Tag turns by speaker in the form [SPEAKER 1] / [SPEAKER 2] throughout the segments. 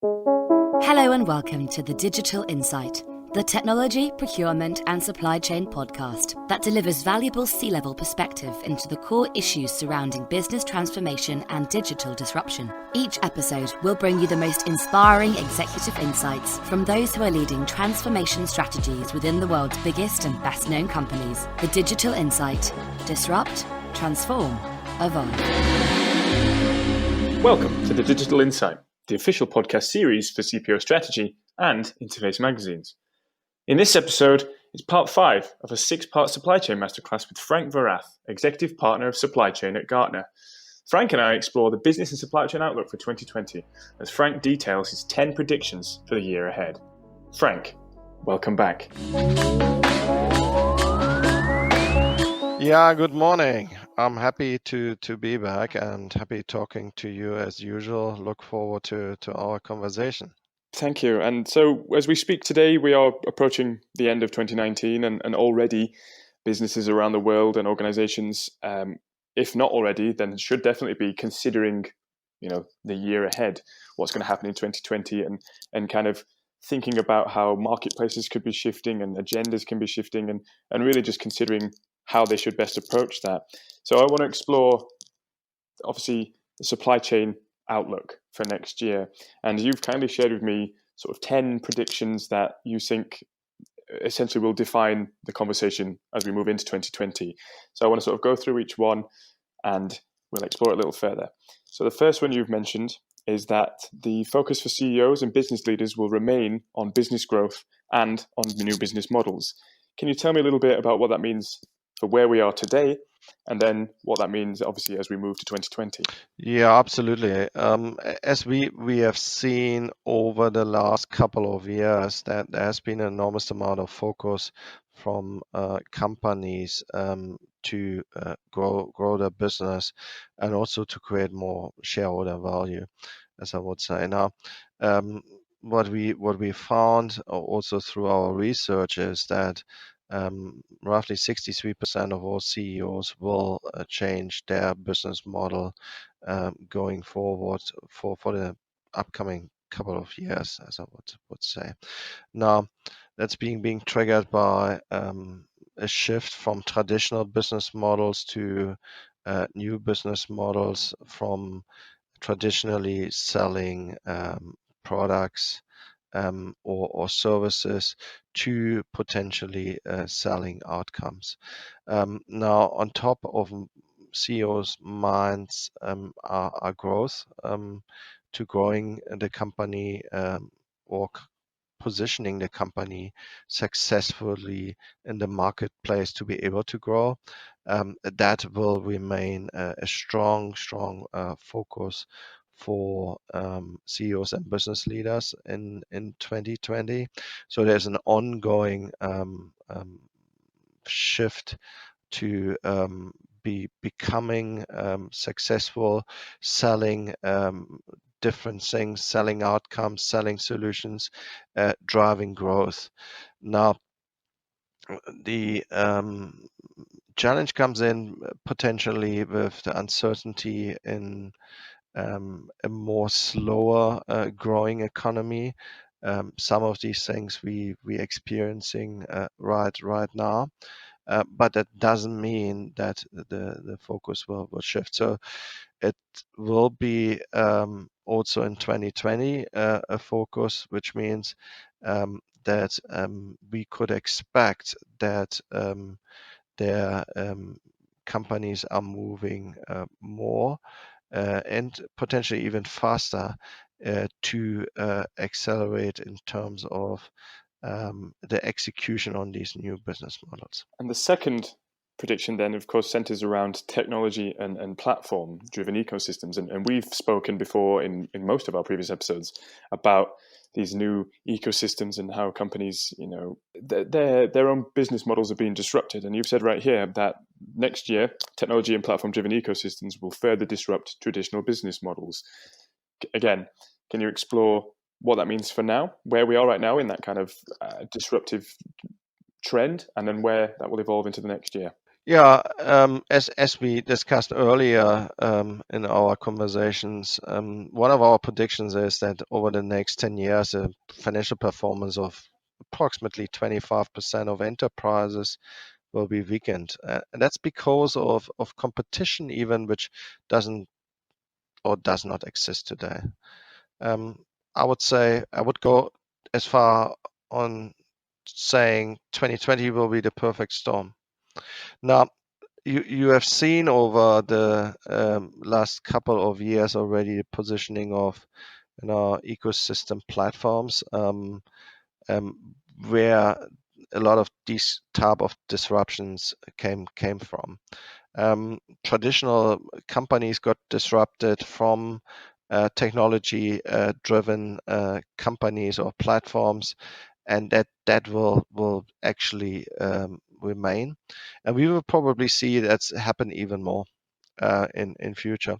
[SPEAKER 1] Hello and welcome to the Digital Insight, the technology, procurement and supply chain podcast that delivers valuable C-level perspective into the core issues surrounding business transformation and digital disruption. Each episode will bring you the most inspiring executive insights from those who are leading transformation strategies within the world's biggest and best-known companies. The Digital Insight. Disrupt, transform, evolve.
[SPEAKER 2] Welcome to the Digital Insight, the official podcast series for CPO Strategy and Interface magazines. In this episode, it's part 5 of a 6-part supply chain masterclass with Frank Vorrath, Executive Partner of Supply Chain at Gartner. Frank and I explore the business and supply chain outlook for 2020 as Frank details his 10 predictions for the year ahead. Frank, welcome back.
[SPEAKER 3] Yeah, good morning. I'm happy to be back and happy talking to you as usual. Look forward to our conversation.
[SPEAKER 2] Thank you. And so as we speak today, we are approaching the end of 2019 and already businesses around the world and organizations, if not already, then should definitely be considering, the year ahead, what's going to happen in 2020 and kind of thinking about how marketplaces could be shifting and agendas can be shifting and really just considering how they should best approach that. So I want to explore, obviously, the supply chain outlook for next year. And you've kindly shared with me sort of 10 predictions that you think essentially will define the conversation as we move into 2020. So I want to sort of go through each one and we'll explore it a little further. So the first one you've mentioned is that the focus for CEOs and business leaders will remain on business growth and on the new business models. Can you tell me a little bit about what that means for where we are today, and then what that means, obviously, as we move to 2020?
[SPEAKER 3] Yeah, absolutely. As we have seen over the last couple of years, that there has been an enormous amount of focus from companies to grow their business and also to create more shareholder value, as I would say. Now, what we found also through our research is that roughly 63% of all CEOs will change their business model going forward for the upcoming couple of years, as I would say. Now, that's being triggered by a shift from traditional business models to new business models, from traditionally selling products or services to potentially selling outcomes. Now, on top of CEOs' minds are growth, to growing the company or positioning the company successfully in the marketplace to be able to grow. That will remain a strong focus for CEOs and business leaders in 2020. So there's an ongoing shift to becoming successful, selling different things, selling outcomes, selling solutions, driving growth. Now, the challenge comes in potentially with the uncertainty in a more slower growing economy. Some of these things we experiencing right now, but that doesn't mean that the focus will shift. So it will be also in 2020 a focus, which means that we could expect that their companies are moving more and potentially even faster to accelerate in terms of the execution on these new business models.
[SPEAKER 2] And the second prediction then, of course, centers around technology and platform-driven ecosystems. And we've spoken before in most of our previous episodes about these new ecosystems and how companies, their own business models are being disrupted. And you've said right here that next year, technology and platform-driven ecosystems will further disrupt traditional business models. Again, can you explore what that means for now, where we are right now in that kind of disruptive trend, and then where that will evolve into the next year?
[SPEAKER 3] Yeah, as we discussed earlier in our conversations, one of our predictions is that over the next 10 years, the financial performance of approximately 25% of enterprises will be weakened. And that's because of competition, even which doesn't or does not exist today. Um, I would say I would go as far on saying 2020 will be the perfect storm. Now, you have seen over the last couple of years already the positioning of ecosystem platforms where a lot of these type of disruptions came from. Traditional companies got disrupted from technology driven companies or platforms, and that will actually remain, and we will probably see that happen even more in future.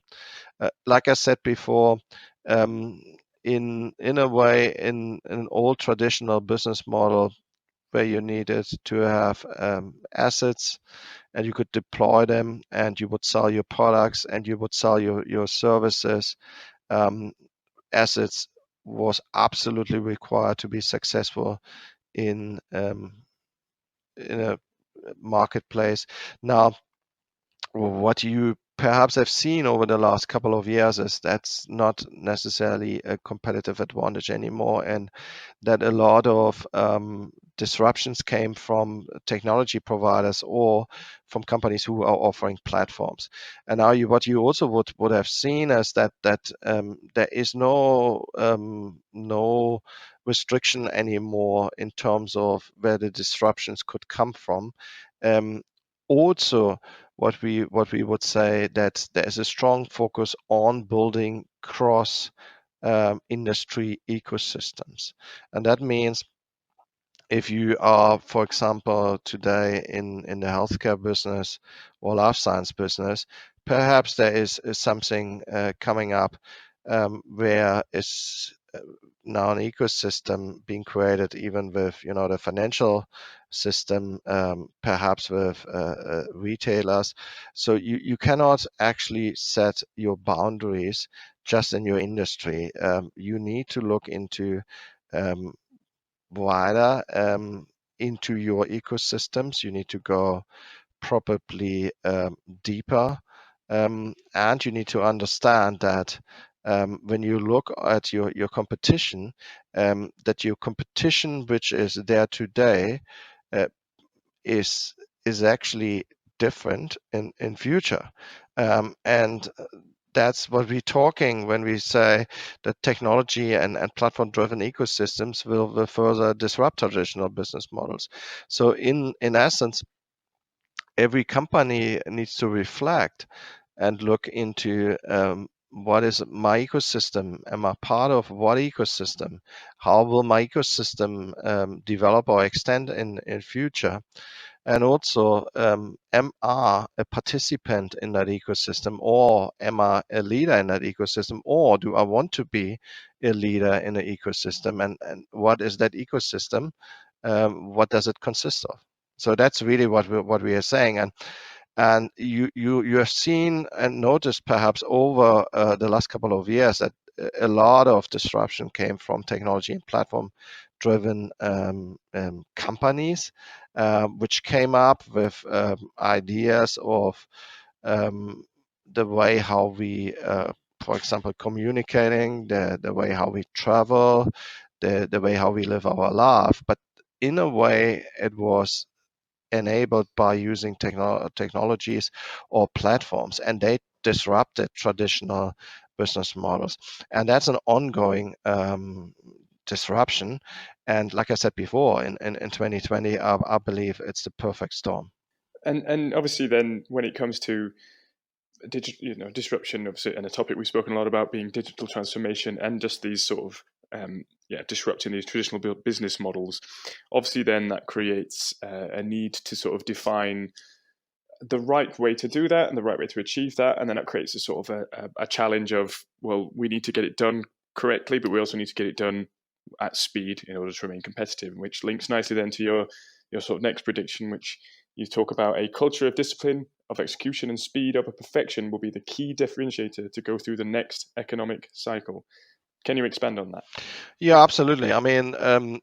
[SPEAKER 3] Like I said before, um, in a way, in an old traditional business model where you needed to have assets and you could deploy them and you would sell your products and you would sell your services, um, assets was absolutely required to be successful in a marketplace. Now, what you perhaps have seen over the last couple of years is that's not necessarily a competitive advantage anymore, and that a lot of disruptions came from technology providers or from companies who are offering platforms. And now what you also would have seen is that there is no restriction anymore in terms of where the disruptions could come from. Also, what we would say that there is a strong focus on building cross industry ecosystems, and that means if you are, for example, today in the healthcare business or life science business, perhaps there is something coming up where is now an ecosystem being created, even with the financial system, perhaps with retailers. So you cannot actually set your boundaries just in your industry. You need to look into um, wider into your ecosystems. You need to go probably deeper, and you need to understand that when you look at your competition, that your competition which is there today uh, is actually different in future, and that's what we're talking when we say that technology and platform-driven ecosystems will further disrupt traditional business models. So in essence, every company needs to reflect and look into what is my ecosystem? Am I part of what ecosystem? How will my ecosystem develop or extend in future? And also, am I a participant in that ecosystem, or am I a leader in that ecosystem, or do I want to be a leader in an ecosystem? And what is that ecosystem? What does it consist of? So that's really what we are saying. And you have seen and noticed perhaps over the last couple of years that a lot of disruption came from technology and platform driven companies, which came up with ideas of the way how we, for example, communicating, the way how we travel, the way how we live our life. But in a way, it was enabled by using technologies or platforms, and they disrupted traditional business models. And that's an ongoing disruption. And like I said before, in 2020, I believe it's the perfect storm.
[SPEAKER 2] And obviously, then when it comes to disruption, obviously, and a topic we've spoken a lot about being digital transformation and just these sort of disrupting these traditional business models. Obviously, then that creates a need to sort of define the right way to do that and the right way to achieve that, and then that creates a sort of a challenge of, well, we need to get it done correctly, but we also need to get it done at speed in order to remain competitive, which links nicely then to your sort of next prediction, which You talk about a culture of discipline, of execution and speed over perfection will be the key differentiator to go through the next economic cycle. Can you expand on that?
[SPEAKER 3] Yeah, absolutely. I mean,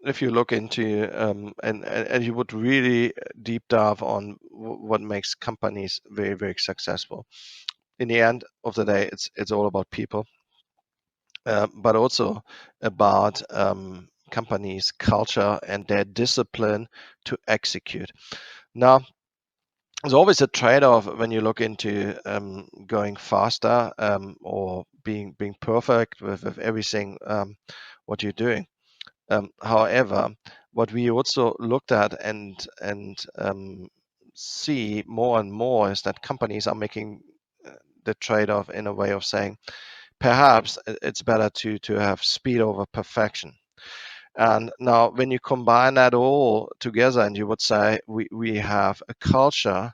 [SPEAKER 3] if you look into and you would really deep dive on what makes companies very, very successful. In the end of the day, it's all about people, but also about companies' culture and their discipline to execute. Now, there's always a trade-off when you look into going faster or being perfect with everything what you're doing. However, what we also looked at and see more and more is that companies are making the trade-off in a way of saying perhaps it's better to have speed over perfection. And now when you combine that all together and you would say we have a culture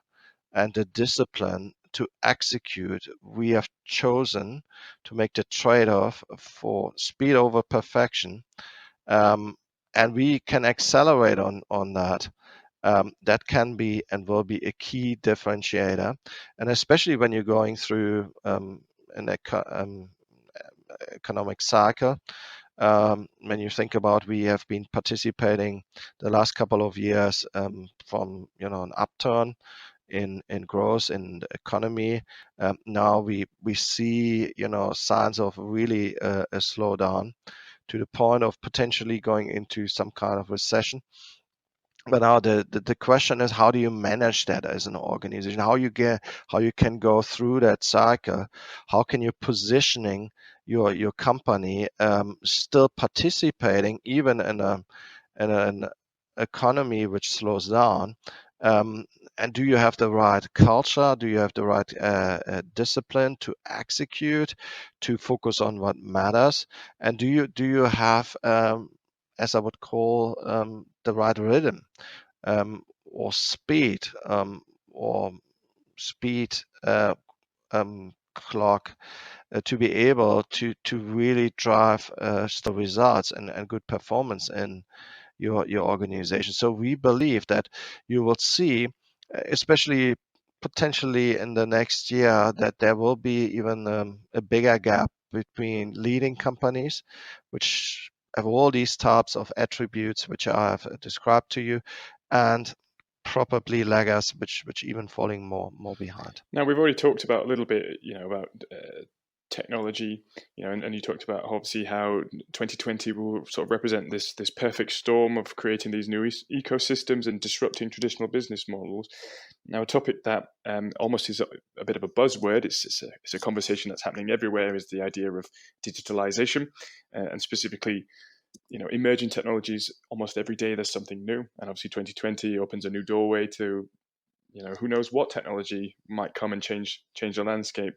[SPEAKER 3] and a discipline to execute, we have chosen to make the trade-off for speed over perfection. And we can accelerate on that. That can be and will be a key differentiator. And especially when you're going through an economic cycle, when you think about we have been participating the last couple of years from an upturn in growth in the economy. Now we see signs of really a slowdown to the point of potentially going into some kind of recession. But now the question is, how do you manage that as an organization? How you can go through that cycle? How can you positioning your company still participating even in an economy which slows down? And do you have the right culture? Do you have the right discipline to execute, to focus on what matters? And do you have, as I would call, the right rhythm or speed or speed clock to be able to really drive the results and good performance in your organization. So we believe that you will see, especially potentially in the next year, that there will be even a bigger gap between leading companies, which have all these types of attributes which I have described to you, and probably laggards which even falling more behind.
[SPEAKER 2] Now, we've already talked about a little bit, about technology, and you talked about obviously how 2020 will sort of represent this perfect storm of creating these new ecosystems and disrupting traditional business models. Now, a topic that almost is a bit of a buzzword, it's a conversation that's happening everywhere, is the idea of digitalisation, and specifically, emerging technologies. Almost every day there's something new, and obviously 2020 opens a new doorway to who knows what technology might come and change the landscape.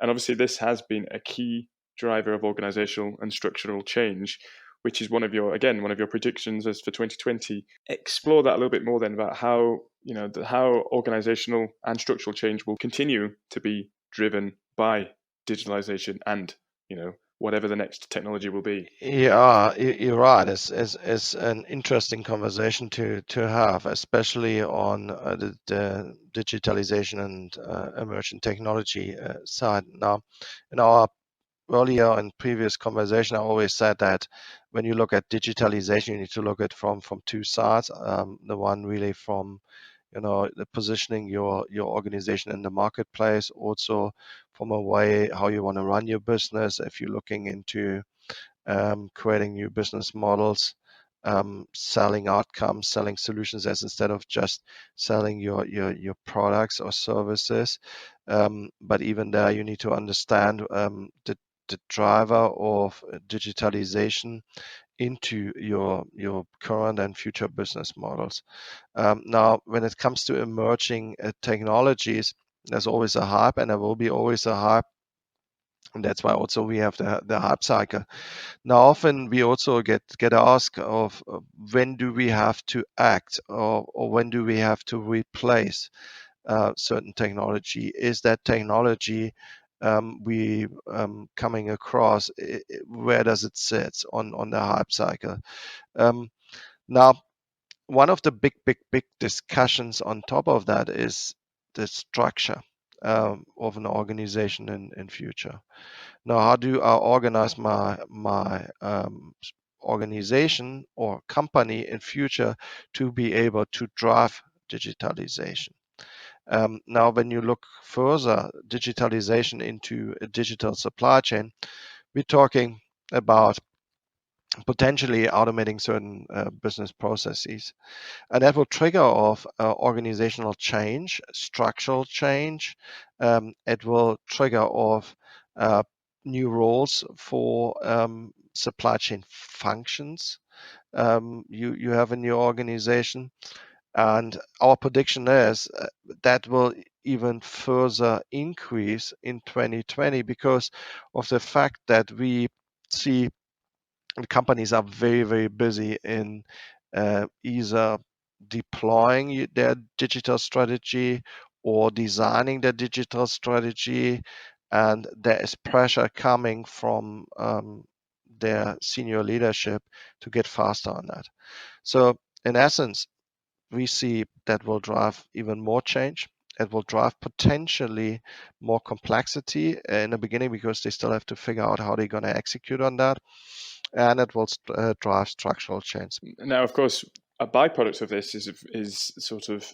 [SPEAKER 2] And obviously this has been a key driver of organizational and structural change, which is one of your predictions as for 2020. Explore that a little bit more then, about how how organizational and structural change will continue to be driven by digitalization and whatever the next technology will be.
[SPEAKER 3] Yeah, you're right. It's an interesting conversation to have, especially on the digitalization and emerging technology side. Now, in our earlier and previous conversation, I always said that when you look at digitalization, you need to look at from two sides. The one really from the positioning your organization in the marketplace, also from a way how you want to run your business. If you're looking into creating new business models, selling outcomes, selling solutions, as instead of just selling your products or services. But even there, you need to understand the driver of digitalization into your current and future business models. Now, when it comes to emerging technologies, there's always a hype, and there will be always a hype. And that's why also we have the hype cycle. Now, often we also get asked of when do we have to act, or when do we have to replace certain technology? Is that technology we coming across? Where does it sit on the hype cycle? Now, one of the big discussions on top of that is the structure of an organization in future. Now, how do I organize my organization or company in future to be able to drive digitalization? Now, when you look further, digitalization into a digital supply chain, we're talking about potentially automating certain business processes. And that will trigger off organizational change, structural change. It will trigger off new roles for supply chain functions you have in your organization. And our prediction is that will even further increase in 2020 because of the fact that we see companies are very busy in either deploying their digital strategy or designing their digital strategy, and there is pressure coming from their senior leadership to get faster on that. So in essence, we see that will drive even more change. It will drive potentially more complexity in the beginning because they still have to figure out how they're going to execute on that. And it will drive structural change.
[SPEAKER 2] Now, of course, a byproduct of this is sort of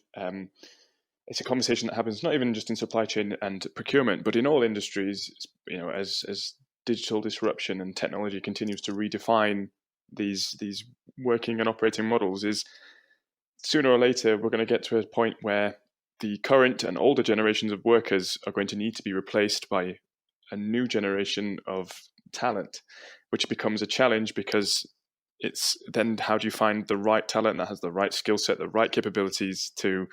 [SPEAKER 2] it's a conversation that happens not even just in supply chain and procurement, but in all industries. As digital disruption and technology continues to redefine these working and operating models, is sooner or later we're going to get to a point where the current and older generations of workers are going to need to be replaced by a new generation of talent, which becomes a challenge because it's then how do you find the right talent that has the right skill set, the right capabilities to,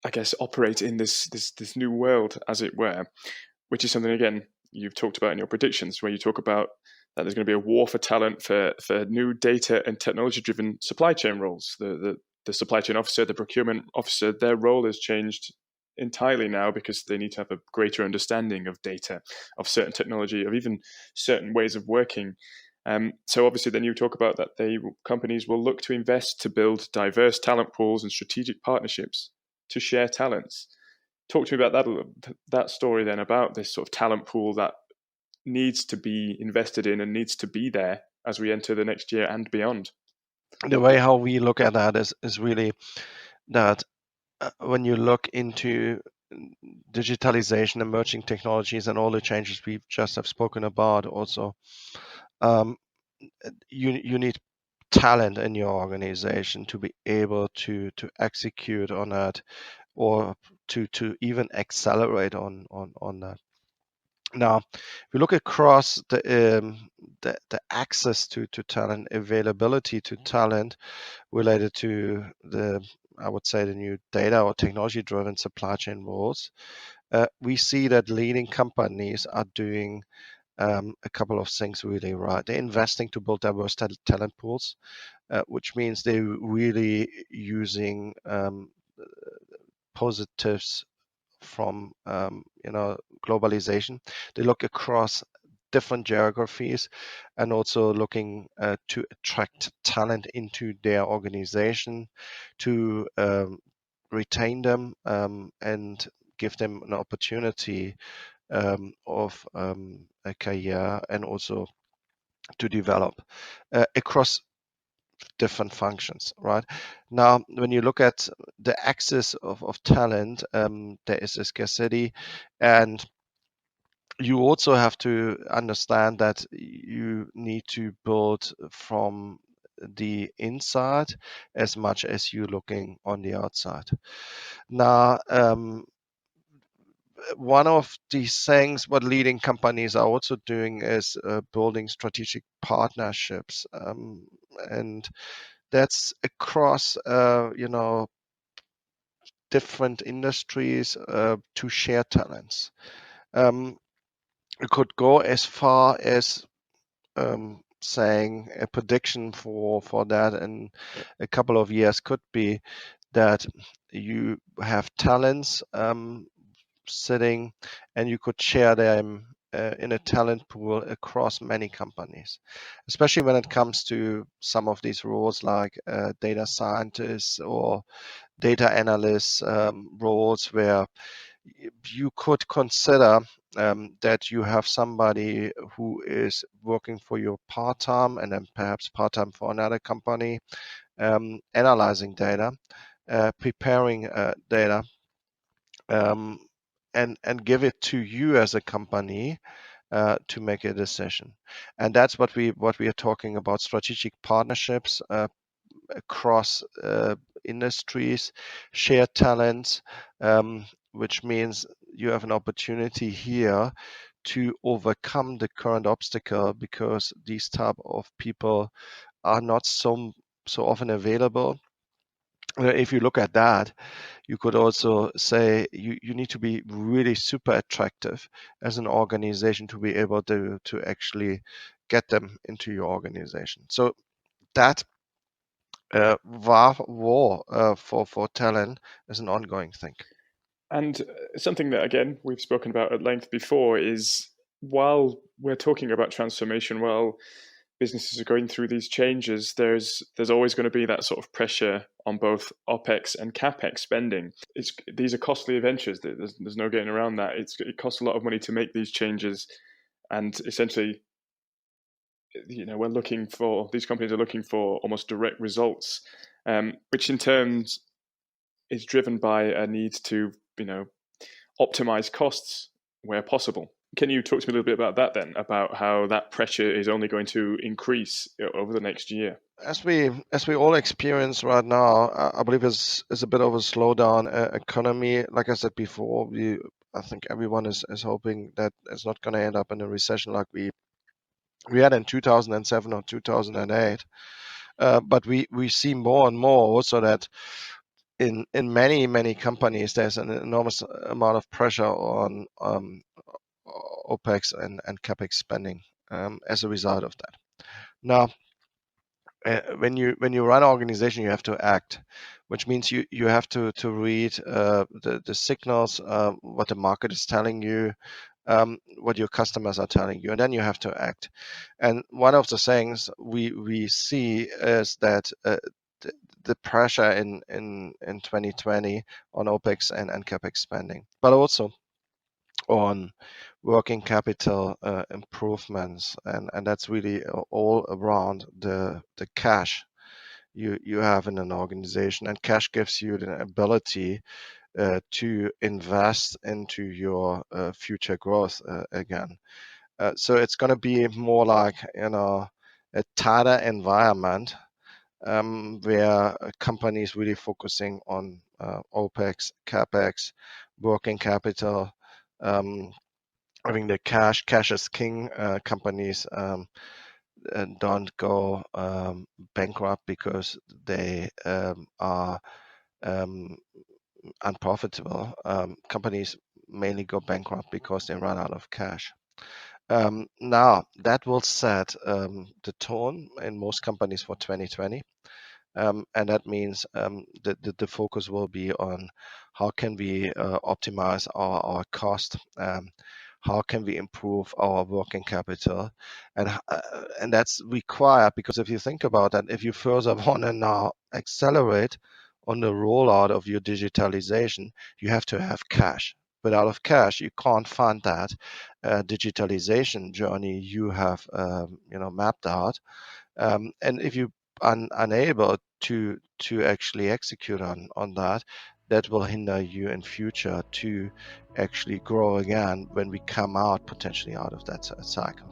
[SPEAKER 2] I guess, operate in this new world, as it were, which is something, again, you've talked about in your predictions, where you talk about that there's going to be a war for talent for new data and technology-driven supply chain roles. The supply chain officer, the procurement officer, their role has changed entirely now because they need to have a greater understanding of data, of certain technology, of even certain ways of working. So obviously then you talk about that companies will look to invest to build diverse talent pools and strategic partnerships to share talents. Talk to me about that story then, about this sort of talent pool that needs to be invested in and needs to be there as we enter the next year and beyond.
[SPEAKER 3] The way how we look at that is really that when you look into digitalization, emerging technologies, and all the changes we just have spoken about, also you need talent in your organization to be able to execute on that, or to even accelerate on that. Now, if you look across the access to talent, availability to talent related to I would say the new data or technology-driven supply chain roles, we see that leading companies are doing a couple of things really right. They're investing to build diverse talent pools, which means they're really using positives from globalization. They look across different geographies and also looking to attract talent into their organization, to retain them and give them an opportunity of a career, and also to develop across different functions. Right now, when you look at the access of talent, there is a scarcity, and you also have to understand that you need to build from the inside as much as you're looking on the outside. Now, one of these things what leading companies are also doing is building strategic partnerships, and that's across different industries to share talents. It could go as far as saying a prediction for that in a couple of years could be that you have talents sitting and you could share them in a talent pool across many companies, especially when it comes to some of these roles like data scientists or data analysts roles where you could consider that you have somebody who is working for you part-time and then perhaps part-time for another company, analyzing data, preparing data, um, and give it to you as a company to make a decision. And that's what we are talking about: strategic partnerships across industries, shared talents, which means you have an opportunity here to overcome the current obstacle because these type of people are not so often available. If you look at that, you could also say you need to be really super attractive as an organization to be able to actually get them into your organization. So that war for talent is an ongoing thing.
[SPEAKER 2] And something that, again, we've spoken about at length before is while we're talking about transformation, while businesses are going through these changes, there's always going to be that sort of pressure on both Opex and capex spending. These are costly ventures. There's no getting around that. It costs a lot of money to make these changes, and essentially, these companies are looking for almost direct results, which in turns is driven by a need to optimize costs where possible. Can you talk to me a little bit about that then, about how that pressure is only going to increase over the next year?
[SPEAKER 3] As we all experience right now, I believe is a bit of a slowdown economy. Like I said before, I think everyone is hoping that it's not going to end up in a recession like we had in 2007 or 2008. But we see more and more also that in many companies there's an enormous amount of pressure on Opex and capex spending as a result of that. Now, when you run an organization, you have to act, which means you have to read the signals, what the market is telling you, what your customers are telling you, and then you have to act. And one of the things we see is that the pressure in 2020 on Opex and capex spending, but also on working capital improvements, and that's really all around the cash you have in an organization, and cash gives you the ability to invest into your future growth again. So it's going to be more like a tighter environment where companies really focusing on Opex, capex, working capital. Having the cash is king. Companies don't go bankrupt because they are unprofitable. Companies mainly go bankrupt because they run out of cash. Now, that will set the tone in most companies for 2020. And that means the focus will be on how can we optimize our cost, how can we improve our working capital, and that's required because if you think about that, if you further want to now accelerate on the rollout of your digitalization, you have to have cash. Without of cash, you can't fund that digitalization journey you have mapped out. And if you are unable to actually execute on that, that will hinder you in future to actually grow again when we come out potentially out of that cycle.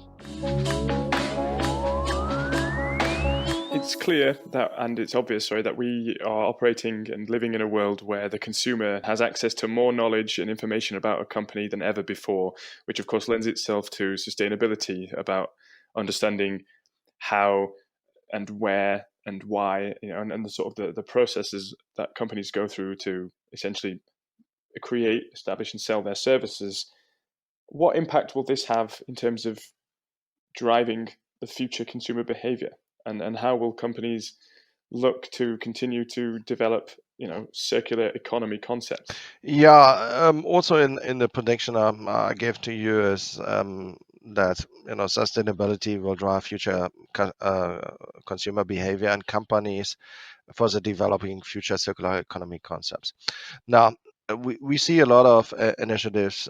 [SPEAKER 2] It's clear that, and it's obvious, sorry, that we are operating and living in a world where the consumer has access to more knowledge and information about a company than ever before, which of course lends itself to sustainability, about understanding how and where and why, and the sort of the processes that companies go through to essentially create, establish, and sell their services. What impact will this have in terms of driving the future consumer behavior? And how will companies look to continue to develop, circular economy concepts?
[SPEAKER 3] Yeah, also in the prediction I gave to you is that sustainability will drive future consumer behavior and companies for the developing future circular economy concepts. Now, we see a lot of initiatives,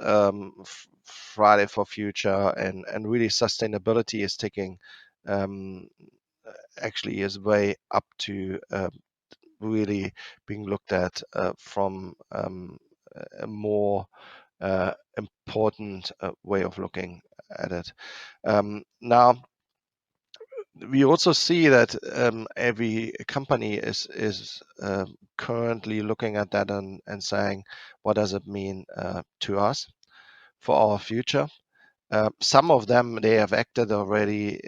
[SPEAKER 3] Friday for Future, and really sustainability is taking actually is way up to really being looked at from a more important way of looking at it. Now, we also see that every company is currently looking at that and saying, what does it mean to us for our future? Some of them, they have acted already,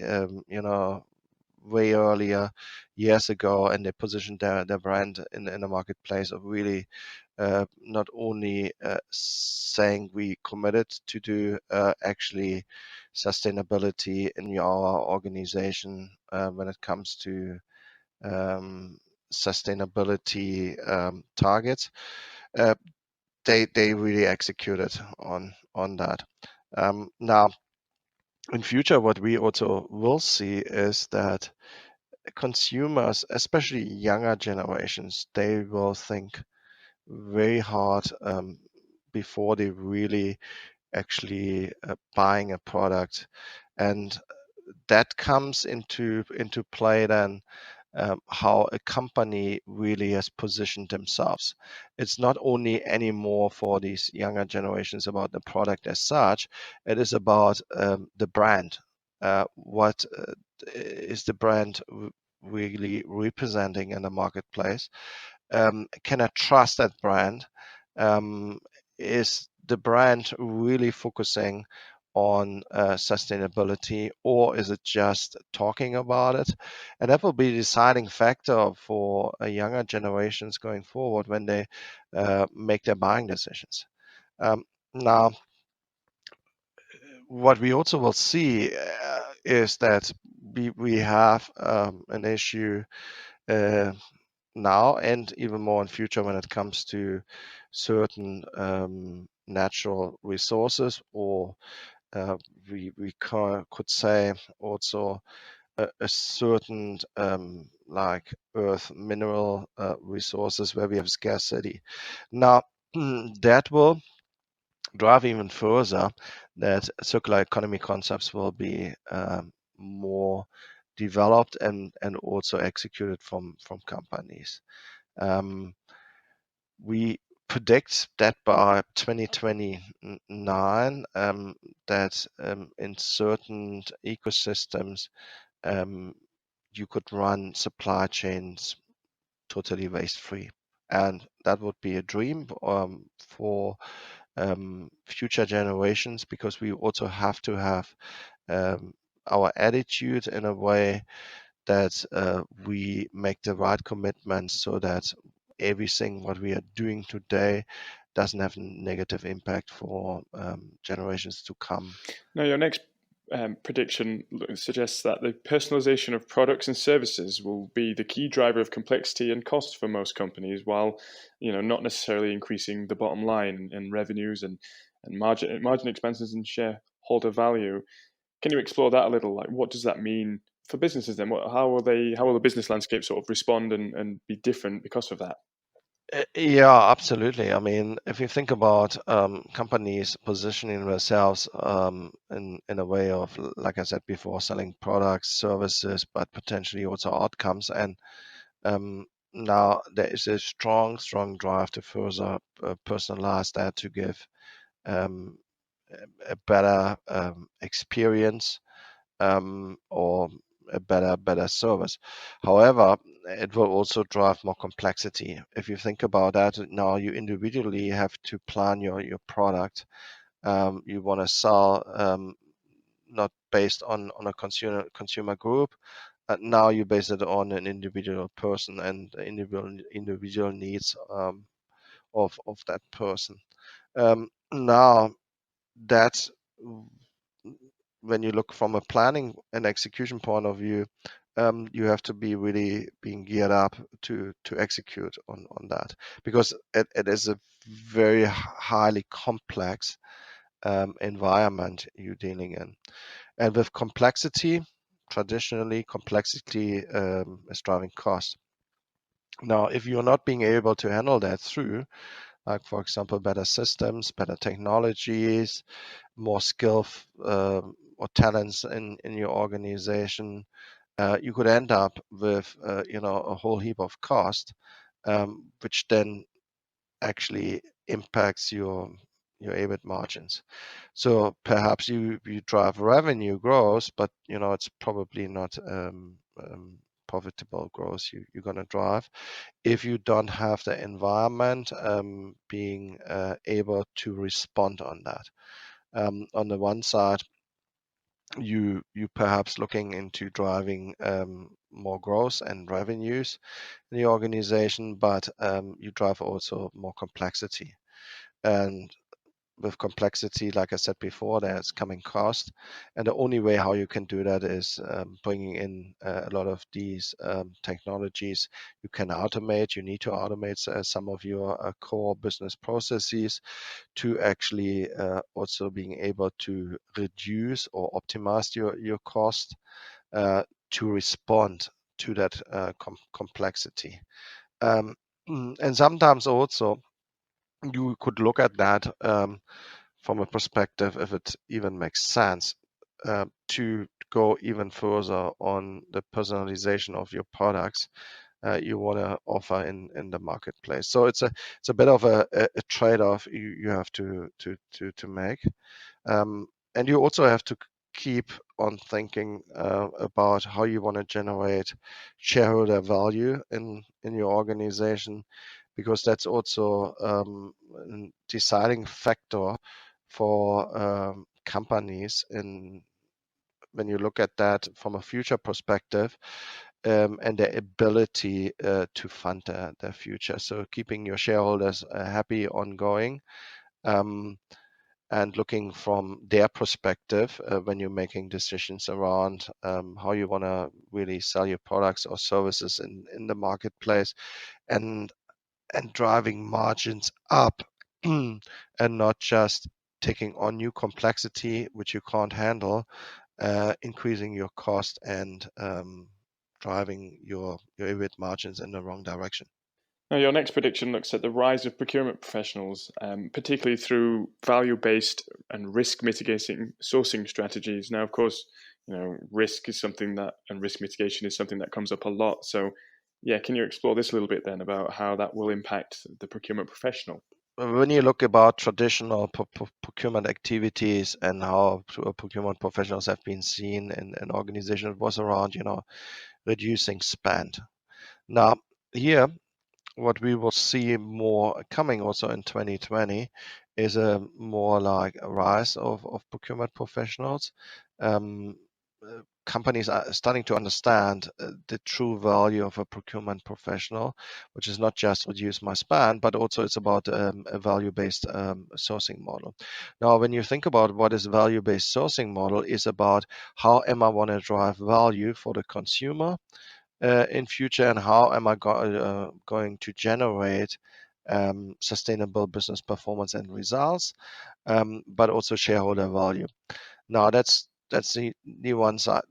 [SPEAKER 3] way earlier, years ago, and they positioned their brand in the marketplace of really not only saying we committed to do actually sustainability in our organization when it comes to sustainability targets. They really executed on that. Now, in future, what we also will see is that consumers, especially younger generations, they will think very hard before they really actually buying a product, and that comes into play then how a company really has positioned themselves. It's not only anymore for these younger generations about the product as such, it is about the brand. What is the brand really representing in the marketplace? Can I trust that brand? Is the brand really focusing on sustainability, or is it just talking about it? And that will be a deciding factor for younger generations going forward when they make their buying decisions. Now, what we also will see is that we have an issue now and even more in future when it comes to certain natural resources, or we could say also a certain like earth mineral resources where we have scarcity. Now, that will drive even further that circular economy concepts will be more developed and also executed from companies. We predict that by 2029 that in certain ecosystems you could run supply chains totally waste free, and that would be a dream for future generations, because we also have to have our attitude in a way that we make the right commitments so that everything what we are doing today doesn't have a negative impact for generations to come.
[SPEAKER 2] Now, your next prediction suggests that the personalization of products and services will be the key driver of complexity and cost for most companies, while not necessarily increasing the bottom line and revenues and margin expenses and shareholder value. Can you explore that a little? Like, what does that mean for businesses then? How will the business landscape sort of respond and be different because of that?
[SPEAKER 3] Yeah, absolutely. I mean, if you think about companies positioning themselves in a way of, like I said before, selling products, services, but potentially also outcomes, and now there is a strong drive to further personalize that, to give um, a better experience or a better service. However, it will also drive more complexity. If you think about that, now you individually have to plan your product. You want to sell not based on a consumer group. Now you base it on an individual person and the individual needs of that person. Now that's when you look from a planning and execution point of view, you have to be really being geared up to execute on that, because it is a very highly complex environment you're dealing in. And with complexity, traditionally, complexity is driving cost. Now, if you're not being able to handle that through, like for example, better systems, better technologies, more skill or talents in your organization, you could end up with a whole heap of cost, which then actually impacts your EBIT margins. So perhaps you drive revenue growth, but it's probably not profitable growth you're going to drive if you don't have the environment being able to respond on that. On the one side, you perhaps looking into driving more growth and revenues in the organization, but you drive also more complexity. And with complexity, like I said before, there's coming cost, and the only way how you can do that is bringing in a lot of these technologies. You can automate. You need to automate some of your core business processes to actually also being able to reduce or optimize your cost to respond to that complexity. And sometimes also you could look at that from a perspective if it even makes sense to go even further on the personalization of your products you want to offer in the marketplace. So it's a bit of a trade-off you have to make, and you also have to keep on thinking about how you want to generate shareholder value in your organization, because that's also a deciding factor for companies when you look at that from a future perspective, and their ability to fund their future. So keeping your shareholders happy ongoing, and looking from their perspective when you're making decisions around how you want to really sell your products or services in the marketplace, and driving margins up and not just taking on new complexity which you can't handle, increasing your cost and driving your EBIT margins in the wrong direction.
[SPEAKER 2] Now, your next prediction looks at the rise of procurement professionals, particularly through value-based and risk mitigating sourcing strategies. Now, of course, risk is something and risk mitigation is something that comes up a lot. So, yeah, can you explore this a little bit then about how that will impact the procurement professional?
[SPEAKER 3] When you look about traditional procurement activities and how procurement professionals have been seen in organizations, it was around, reducing spend. Now, here, what we will see more coming also in 2020 is a more like a rise of procurement professionals. Companies are starting to understand the true value of a procurement professional, which is not just reduce my spend, but also it's about a value-based sourcing model. Now, when you think about what is value-based sourcing model, is about how am I want to drive value for the consumer in future, and how am I going to generate sustainable business performance and results, but also shareholder value. Now that's the one side.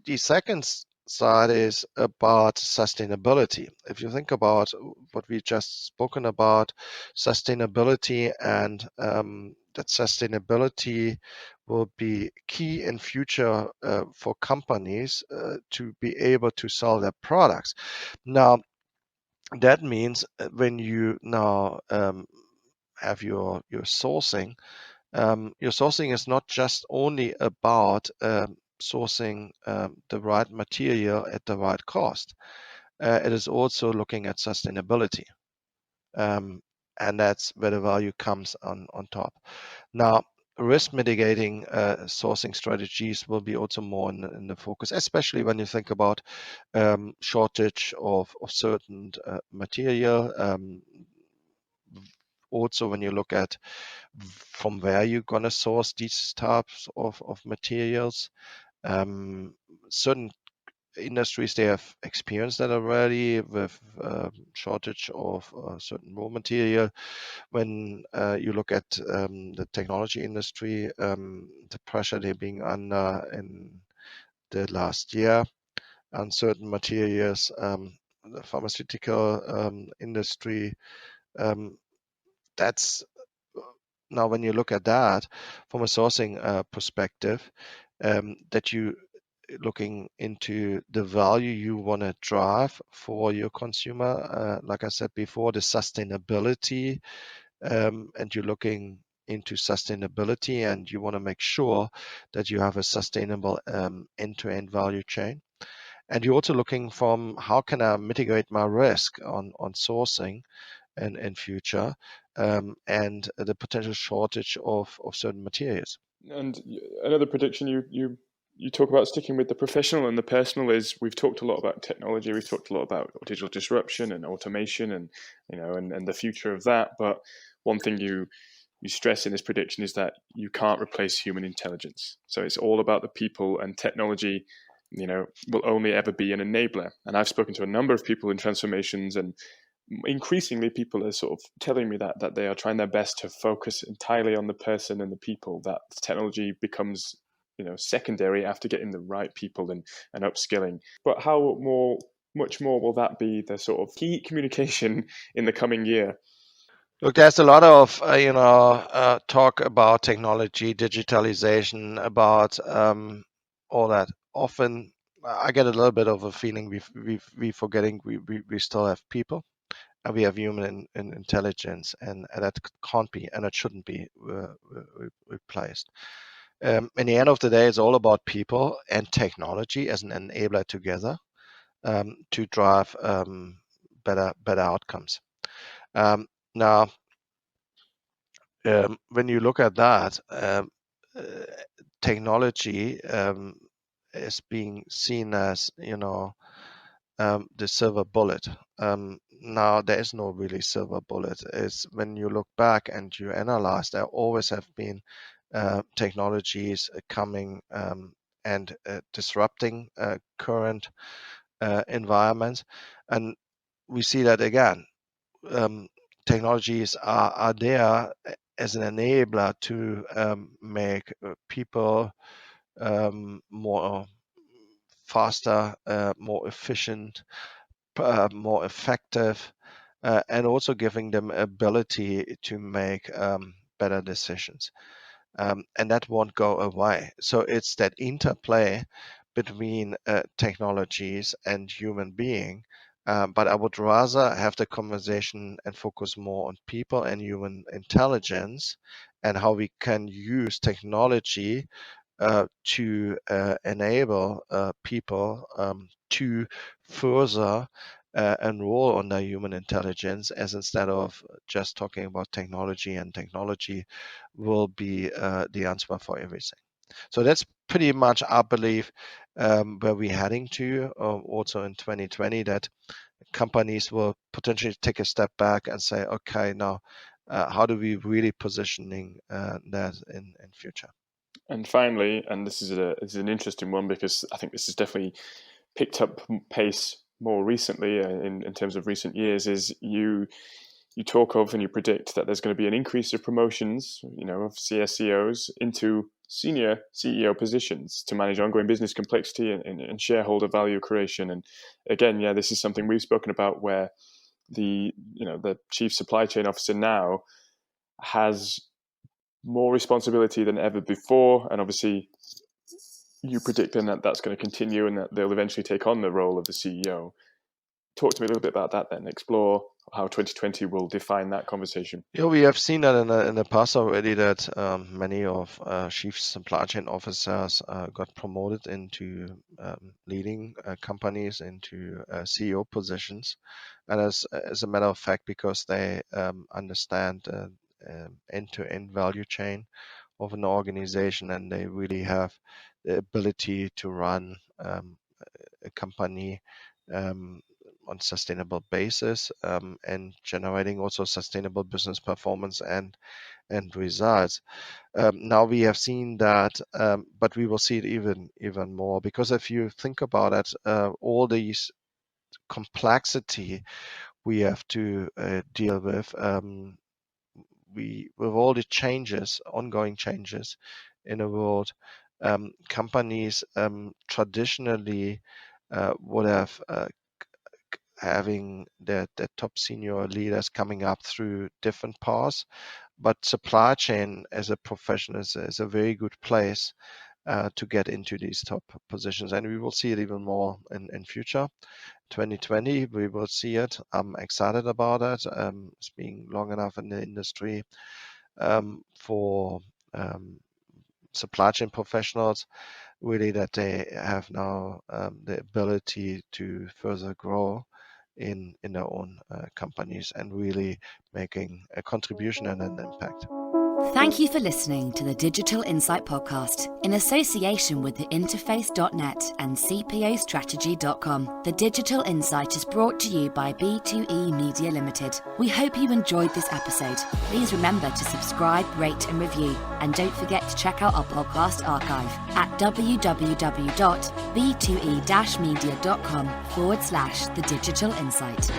[SPEAKER 3] The second side is about sustainability. If you think about what we just spoken about, sustainability, and that sustainability will be key in future for companies to be able to sell their products. Now, that means when you now have your sourcing, your sourcing is not just only about sourcing the right material at the right cost. It is also looking at sustainability. And that's where the value comes on top. Now, risk mitigating sourcing strategies will be also more in the focus, especially when you think about shortage of certain material. Also, when you look at from where you're going to source these types of materials, certain industries, they have experienced that already with shortage of certain raw material. When you look at the technology industry, the pressure they're being under in the last year, uncertain materials, the pharmaceutical industry, that's now when you look at that from a sourcing perspective, that you looking into the value you want to drive for your consumer. Like I said before, the sustainability, and you're looking into sustainability and you want to make sure that you have a sustainable end-to-end value chain. And you're also looking from how can I mitigate my risk on sourcing and in future, and the potential shortage of certain materials.
[SPEAKER 2] And another prediction you talk about sticking with the professional and the personal is we've talked a lot about technology, we've talked a lot about digital disruption and automation and and the future of that. But one thing you stress in this prediction is that you can't replace human intelligence. So it's all about the people, and technology, will only ever be an enabler. And I've spoken to a number of people in transformations, and increasingly people are sort of telling me that they are trying their best to focus entirely on the person and the people, that technology becomes secondary after getting the right people and upskilling. But how much more will that be the sort of key communication in the coming year?
[SPEAKER 3] Look, there's a lot of talk about technology, digitalization, about all that. Often, I get a little bit of a feeling we forgetting we still have people, and we have human intelligence, and that can't be and it shouldn't be replaced. In the end of the day, it's all about people and technology as an enabler together to drive better outcomes. Now, when you look at that, technology is being seen as the silver bullet. Now there is no really silver bullet. It's when you look back and you analyze, there always have been technologies coming and disrupting current environments, and we see that again. Technologies are there as an enabler to make people more faster, more efficient, more effective, and also giving them ability to make better decisions. And that won't go away. So it's that interplay between technologies and human being. But I would rather have the conversation and focus more on people and human intelligence and how we can use technology to enable people to further enroll on their human intelligence, as instead of just talking about technology, and technology will be the answer for everything. So that's pretty much our belief where we're heading to also in 2020, that companies will potentially take a step back and say, okay, now how do we really positioning that in future?
[SPEAKER 2] And finally, and this is an interesting one, because I think this has definitely picked up pace more recently in terms of recent years, is you talk of and you predict that there's going to be an increase of promotions, of CSCOs into senior CEO positions to manage ongoing business complexity and shareholder value creation. And again, this is something we've spoken about, where the chief supply chain officer now has more responsibility than ever before, and obviously you predict then that that's going to continue and that they'll eventually take on the role of the CEO. Talk to me a little bit about that then. Explore how 2020 will define that conversation.
[SPEAKER 3] Yeah, we have seen that in the past already, that many of chief supply chain officers got promoted into leading companies into CEO positions, and as a matter of fact, because they understand end-to-end value chain of an organization, and they really have the ability to run a company sustainable basis, and generating also sustainable business performance and results. Now we have seen that, but we will see it even more, because if you think about it, all these complexity we have to deal with, with all the changes, ongoing changes in the world, companies traditionally would have having their top senior leaders coming up through different paths, but supply chain as a profession is a very good place to get into these top positions, and we will see it even more in future. 2020, we will see it. I'm excited about it. It's being long enough in the industry for supply chain professionals, really, that they have now the ability to further grow in their own companies and really making a contribution and an impact.
[SPEAKER 1] Thank you for listening to the Digital Insight Podcast in association with the Interface.net and CPOstrategy.com. The Digital Insight is brought to you by B2E Media Limited. We hope you enjoyed this episode. Please remember to subscribe, rate and review. And don't forget to check out our podcast archive at www.b2e-media.com/The Digital Insight.